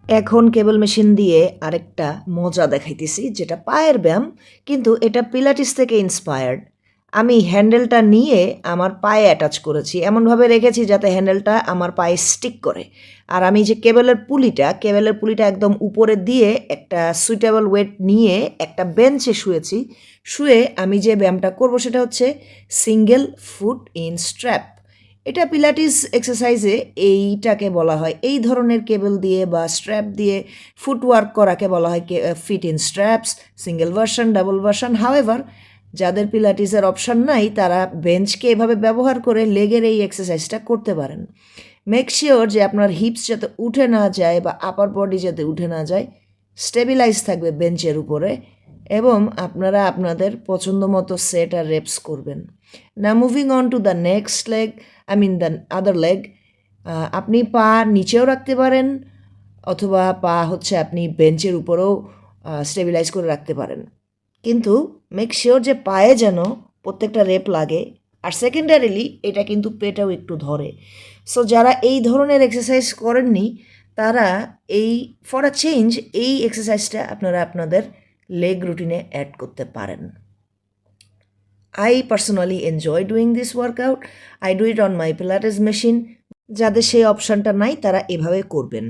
এখন কেবল মেশিন দিয়ে আরেকটা মজা দেখাইতেছি, যেটা পায়ের ব্যায়াম, কিন্তু এটা পিলাটিস থেকে ইন্সপায়ার্ড। আমি হ্যান্ডেলটা নিয়ে আমার পায়ে অ্যাটাচ করেছি, এমনভাবে রেখেছি যাতে হ্যান্ডেলটা আমার পায়ে স্টিক করে। আর আমি যে কেবলের পুলিটা একদম উপরে দিয়ে একটা সুইটেবল ওয়েট নিয়ে একটা বেঞ্চে শুয়েছি। শুয়ে আমি যে ব্যায়ামটা করব সেটা হচ্ছে সিঙ্গেল ফুট ইন স্ট্র্যাপ। এটা পিলাটিস এক্সারসাইজে এইটাকে বলা হয়, এই ধরনের কেবল দিয়ে বা স্ট্র্যাপ দিয়ে ফুটওয়ার্ক করাকে বলা হয় feet in straps, single version, double version. However, যাদের পিলাটিসের অপশান নাই তারা বেঞ্চকে এভাবে ব্যবহার করে লেগের এই এক্সারসাইজটা করতে পারেন। মেক শিওর যে আপনার হিপস যাতে উঠে না যায় বা আপার বডি যাতে উঠে না যায়, স্টেবিলাইজ থাকবে বেঞ্চের উপরে, এবং আপনারা আপনাদের পছন্দ মতো সেট আর রেপস করবেন। না moving on to the next leg, the other leg. আপনি পা নিচেও রাখতে পারেন, অথবা পা হচ্ছে আপনি বেঞ্চের উপরেও স্টেবিলাইজ করে রাখতে পারেন, কিন্তু মেক শিওর যে পায়ে যেন প্রত্যেকটা রেপ লাগে। আর সেকেন্ডারিলি এটা কিন্তু পেটেও একটু ধরে। সো যারা এই ধরনের এক্সারসাইজ করেননি তারা এই ফর আ চেঞ্জ এই এক্সারসাইজটা আপনারা আপনাদের লেগ রুটিনে অ্যাড করতে পারেন। I personally enjoy doing this workout. I do it on my Pilates machine. যাদের সেই অপশানটা নাই তারা এভাবে করবেন।